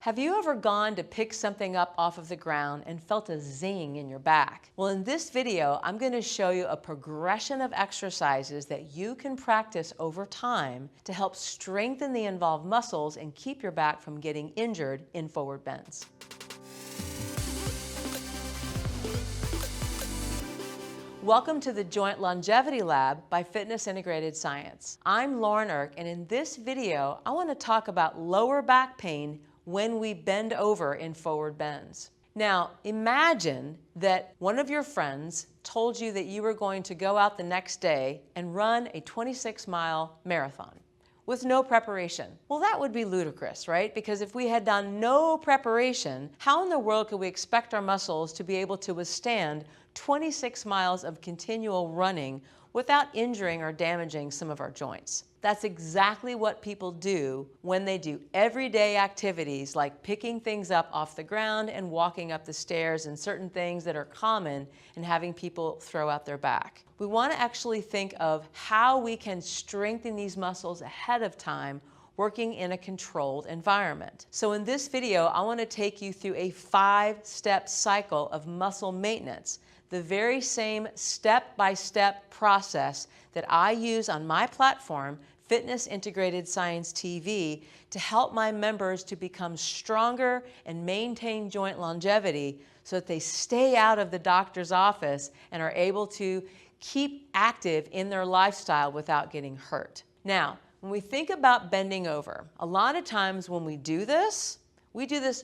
Have you ever gone to pick something up off of the ground and felt a zing in your back? Well, in this video, I'm going to show you a progression of exercises that you can practice over time to help strengthen the involved muscles and keep your back from getting injured in forward bends. Welcome to the Joint Longevity Lab by Fitness Integrated Science. I'm Lauren Irk, and in this video, I want to talk about lower back pain when we bend over in forward bends. Now, imagine that one of your friends told you that you were going to go out the next day and run a 26-mile marathon with no preparation. Well, that would be ludicrous, right? Because if we had done no preparation, how in the world could we expect our muscles to be able to withstand 26 miles of continual running without injuring or damaging some of our joints? That's exactly what people do when they do everyday activities like picking things up off the ground and walking up the stairs and certain things that are common in having people throw out their back. We want to actually think of how we can strengthen these muscles ahead of time working in a controlled environment. So in this video, I want to take you through a 5-step cycle of muscle maintenance, the very same step-by-step process that I use on my platform, Fitness Integrated Science TV, to help my members to become stronger and maintain joint longevity so that they stay out of the doctor's office and are able to keep active in their lifestyle without getting hurt. Now, when we think about bending over, a lot of times when we do this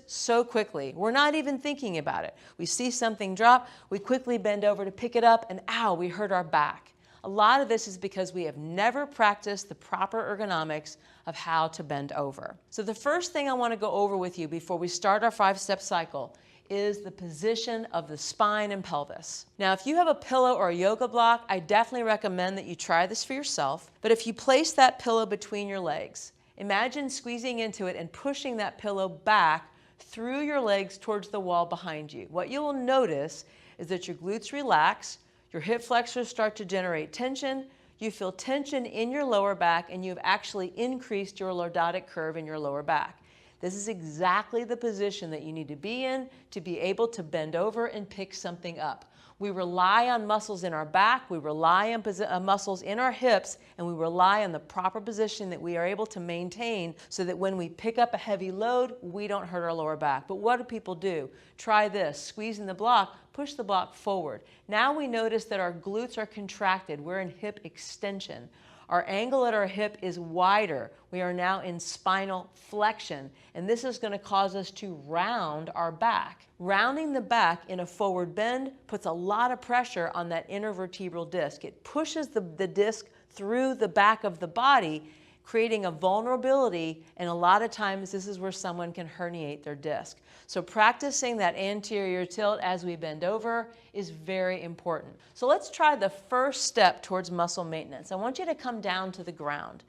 so quickly. We're not even thinking about it. We see something drop, we quickly bend over to pick it up, and ow, we hurt our back. A lot of this is because we have never practiced the proper ergonomics of how to bend over. So the first thing I want to go over with you before we start our 5-step cycle is the position of the spine and pelvis. Now, if you have a pillow or a yoga block, I definitely recommend that you try this for yourself. But if you place that pillow between your legs, imagine squeezing into it and pushing that pillow back through your legs towards the wall behind you. What you will notice is that your glutes relax, your hip flexors start to generate tension, you feel tension in your lower back, and you've actually increased your lordotic curve in your lower back. This is exactly the position that you need to be in to be able to bend over and pick something up. We rely on muscles in our back, we rely on muscles in our hips, and we rely on the proper position that we are able to maintain so that when we pick up a heavy load, we don't hurt our lower back. But what do people do? Try this, squeezing the block, push the block forward. Now we notice that our glutes are contracted, we're in hip extension. Our angle at our hip is wider. We are now in spinal flexion, and this is going to cause us to round our back. Rounding the back in a forward bend puts a lot of pressure on that intervertebral disc. It pushes the disc through the back of the body, creating a vulnerability, and a lot of times this is where someone can herniate their disc. So practicing that anterior tilt as we bend over is very important. So let's try the first step towards muscle maintenance. I want you to come down to the ground.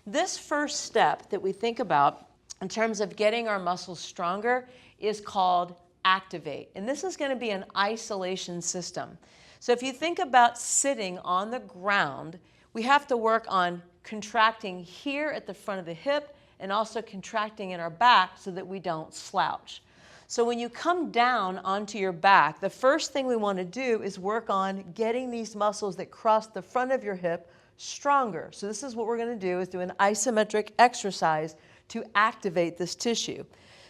This first step that we think about in terms of getting our muscles stronger is called activate. And this is going to be an isolation system. So if you think about sitting on the ground, we have to work on contracting here at the front of the hip and also contracting in our back so that we don't slouch. So when you come down onto your back, the first thing we want to do is work on getting these muscles that cross the front of your hip stronger. So this is what we're going to do, is do an isometric exercise to activate this tissue.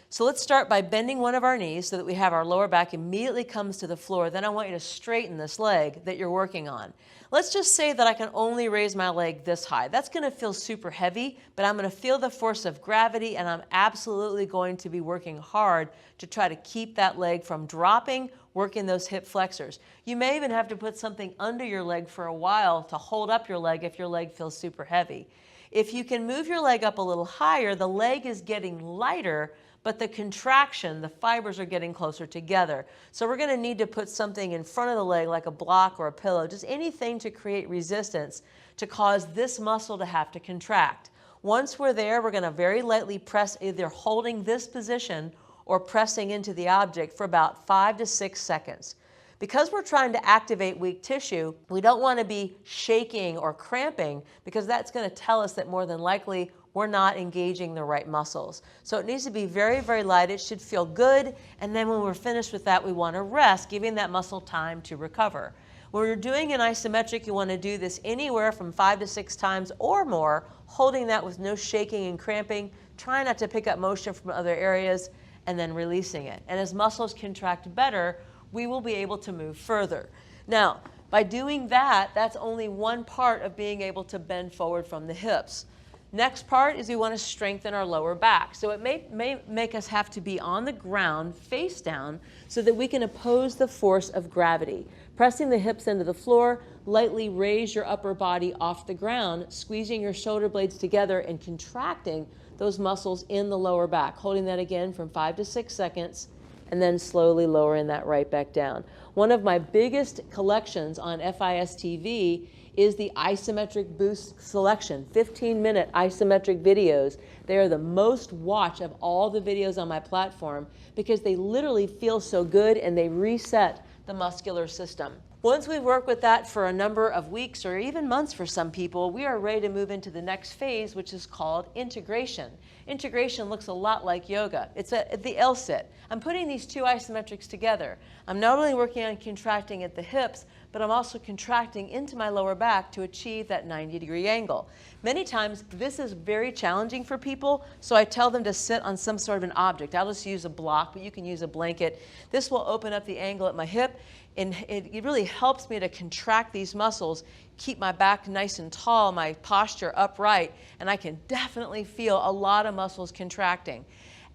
So let's start by bending one of our knees so that we have our lower back immediately comes to the floor. Then I want you to straighten this leg that you're working on. Let's just say that I can only raise my leg this high. That's going to feel super heavy, but I'm going to feel the force of gravity, and I'm absolutely going to be working hard to try to keep that leg from dropping, working those hip flexors. You may even have to put something under your leg for a while to hold up your leg if your leg feels super heavy. If you can move your leg up a little higher, the leg is getting lighter, but the contraction, the fibers are getting closer together. So we're going to need to put something in front of the leg like a block or a pillow, just anything to create resistance to cause this muscle to have to contract. Once we're there, we're going to very lightly press, either holding this position or pressing into the object for about 5 to 6 seconds. Because we're trying to activate weak tissue, we don't want to be shaking or cramping because that's going to tell us that more than likely we're not engaging the right muscles. So it needs to be very, very light. It should feel good. And then when we're finished with that, we want to rest, giving that muscle time to recover. When you're doing an isometric, you want to do this anywhere from 5 to 6 times or more, holding that with no shaking and cramping. Try not to pick up motion from other areas, and then releasing it. And as muscles contract better, we will be able to move further. Now, by doing that, that's only one part of being able to bend forward from the hips. Next part is we want to strengthen our lower back. So it may make us have to be on the ground, face down, so that we can oppose the force of gravity. Pressing the hips into the floor, lightly raise your upper body off the ground, squeezing your shoulder blades together and contracting those muscles in the lower back. Holding that again from 5 to 6 seconds, and then slowly lowering that right back down. One of my biggest collections on FIS TV is the Isometric Boost selection, 15-minute isometric videos. They are the most watched of all the videos on my platform because they literally feel so good and they reset the muscular system. Once we work with that for a number of weeks or even months for some people, we are ready to move into the next phase, which is called integration. Integration looks a lot like yoga. It's the L-sit. I'm putting these two isometrics together. I'm not only working on contracting at the hips, but I'm also contracting into my lower back to achieve that 90-degree angle. Many times this is very challenging for people, so I tell them to sit on some sort of an object. I'll just use a block, but you can use a blanket. This will open up the angle at my hip, and it really helps me to contract these muscles, keep my back nice and tall, my posture upright, and I can definitely feel a lot of muscles contracting.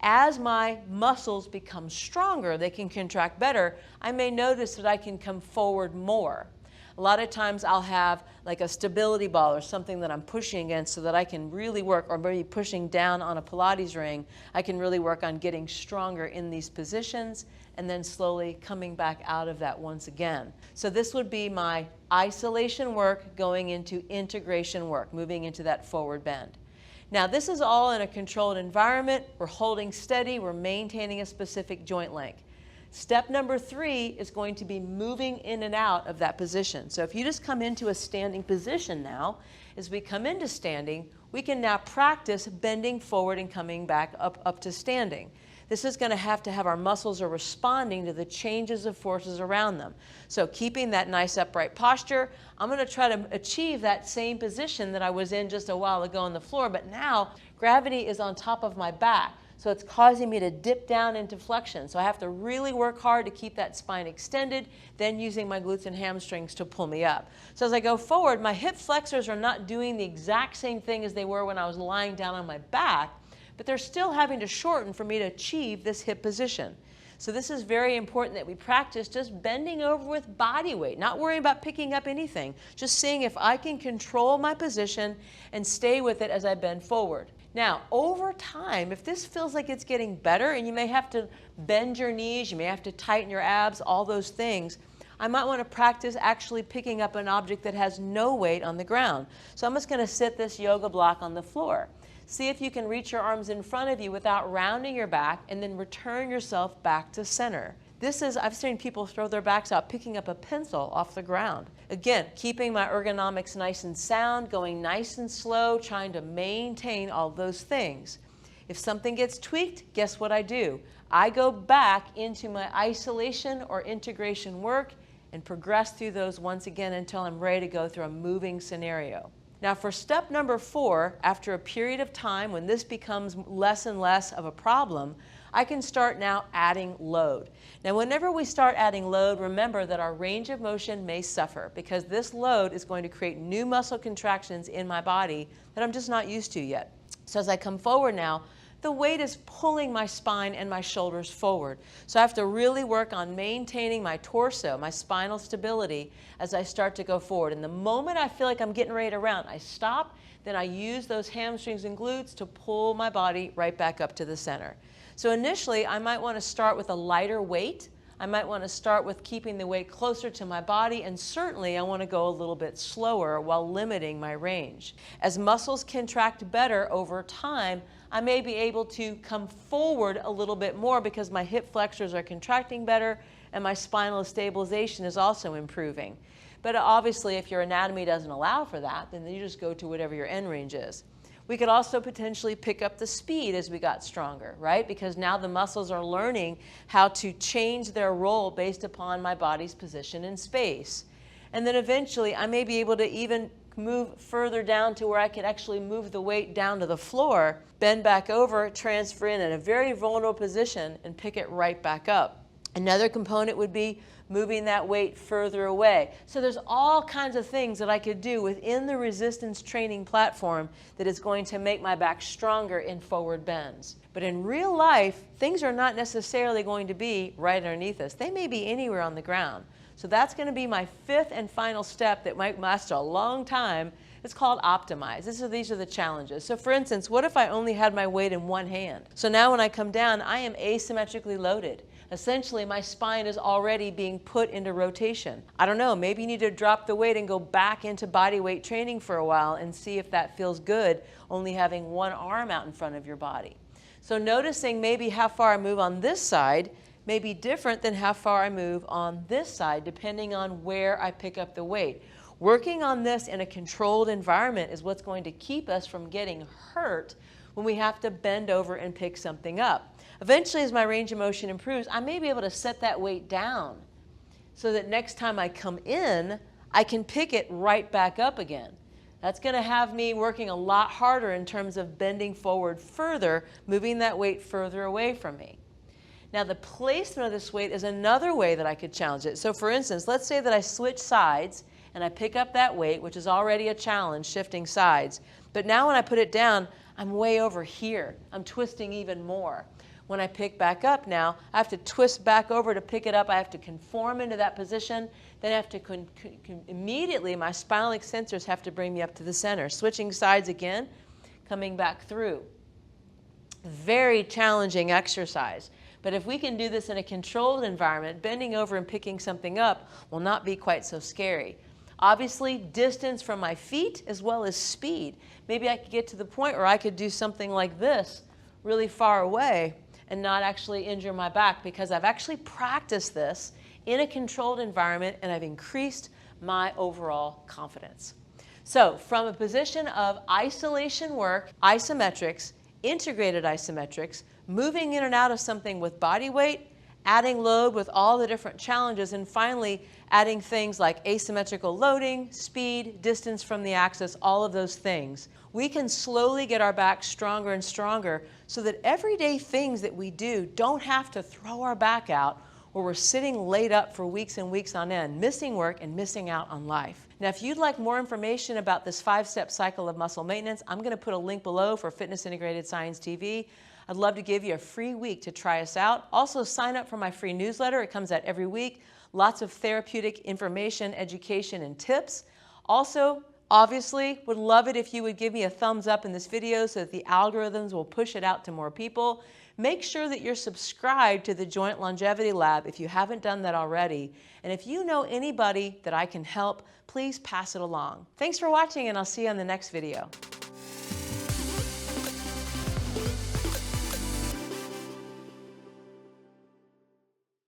As my muscles become stronger, they can contract better, I may notice that I can come forward more. A lot of times I'll have like a stability ball or something that I'm pushing against so that I can really work, or maybe pushing down on a Pilates ring, I can really work on getting stronger in these positions and then slowly coming back out of that once again. So this would be my isolation work going into integration work, moving into that forward bend. Now this is all in a controlled environment. We're holding steady, we're maintaining a specific joint length. Step number 3 is going to be moving in and out of that position. So if you just come into a standing position now, as we come into standing, we can now practice bending forward and coming back up to standing. This is going to have our muscles are responding to the changes of forces around them. So keeping that nice upright posture, I'm going to try to achieve that same position that I was in just a while ago on the floor, but now gravity is on top of my back. So it's causing me to dip down into flexion. So I have to really work hard to keep that spine extended, then using my glutes and hamstrings to pull me up. So as I go forward, my hip flexors are not doing the exact same thing as they were when I was lying down on my back, but they're still having to shorten for me to achieve this hip position. So this is very important that we practice just bending over with body weight, not worrying about picking up anything, just seeing if I can control my position and stay with it as I bend forward. Now, over time, if this feels like it's getting better, and you may have to bend your knees, you may have to tighten your abs, all those things, I might want to practice actually picking up an object that has no weight on the ground. So I'm just going to sit this yoga block on the floor. See if you can reach your arms in front of you without rounding your back, and then return yourself back to center. This is, I've seen people throw their backs out picking up a pencil off the ground. Again, keeping my ergonomics nice and sound, going nice and slow, trying to maintain all those things. If something gets tweaked, guess what I do? I go back into my isolation or integration work and progress through those once again until I'm ready to go through a moving scenario. Now for step number 4, after a period of time when this becomes less and less of a problem, I can start now adding load. Now whenever we start adding load, remember that our range of motion may suffer because this load is going to create new muscle contractions in my body that I'm just not used to yet. So as I come forward now, the weight is pulling my spine and my shoulders forward. So I have to really work on maintaining my torso, my spinal stability as I start to go forward. And the moment I feel like I'm getting ready to round, I stop, then I use those hamstrings and glutes to pull my body right back up to the center. So initially, I might want to start with a lighter weight. I might want to start with keeping the weight closer to my body, and certainly I want to go a little bit slower while limiting my range. As muscles contract better over time, I may be able to come forward a little bit more because my hip flexors are contracting better and my spinal stabilization is also improving. But obviously, if your anatomy doesn't allow for that, then you just go to whatever your end range is. We could also potentially pick up the speed as we got stronger, right? Because now the muscles are learning how to change their role based upon my body's position in space. And then eventually I may be able to even move further down to where I can actually move the weight down to the floor, bend back over, transfer in a very vulnerable position, and pick it right back up. Another component would be moving that weight further away. So there's all kinds of things that I could do within the resistance training platform that is going to make my back stronger in forward bends. But in real life, things are not necessarily going to be right underneath us. They may be anywhere on the ground. So that's going to be my fifth and final step that might last a long time. It's called optimize. These are the challenges. So for instance, what if I only had my weight in one hand? So now when I come down, I am asymmetrically loaded. Essentially, my spine is already being put into rotation. I don't know, maybe you need to drop the weight and go back into body weight training for a while and see if that feels good, only having one arm out in front of your body. So noticing maybe how far I move on this side may be different than how far I move on this side, depending on where I pick up the weight. Working on this in a controlled environment is what's going to keep us from getting hurt when we have to bend over and pick something up. Eventually, as my range of motion improves, I may be able to set that weight down so that next time I come in, I can pick it right back up again. That's going to have me working a lot harder in terms of bending forward further, moving that weight further away from me. Now, the placement of this weight is another way that I could challenge it. So for instance, let's say that I switch sides and I pick up that weight, which is already a challenge, shifting sides. But now when I put it down, I'm way over here. I'm twisting even more. When I pick back up now, I have to twist back over to pick it up. I have to conform into that position. Then I have to immediately, my spinal extensors have to bring me up to the center. Switching sides again, coming back through. Very challenging exercise. But if we can do this in a controlled environment, bending over and picking something up will not be quite so scary. Obviously, distance from my feet as well as speed. Maybe I could get to the point where I could do something like this really far away and not actually injure my back because I've actually practiced this in a controlled environment and I've increased my overall confidence. So from a position of isolation work, isometrics, integrated isometrics, moving in and out of something with body weight, adding load with all the different challenges, and finally adding things like asymmetrical loading, speed, distance from the axis, all of those things. We can slowly get our back stronger and stronger so that everyday things that we do don't have to throw our back out or we're sitting laid up for weeks and weeks on end, missing work and missing out on life. Now, if you'd like more information about this 5-step cycle of muscle maintenance, I'm going to put a link below for Fitness Integrated Science TV. I'd love to give you a free week to try us out. Also, sign up for my free newsletter. It comes out every week. Lots of therapeutic information, education, and tips. Also, obviously, would love it if you would give me a thumbs up in this video so that the algorithms will push it out to more people. Make sure that you're subscribed to the Joint Longevity Lab if you haven't done that already. And if you know anybody that I can help, please pass it along. Thanks for watching, and I'll see you on the next video.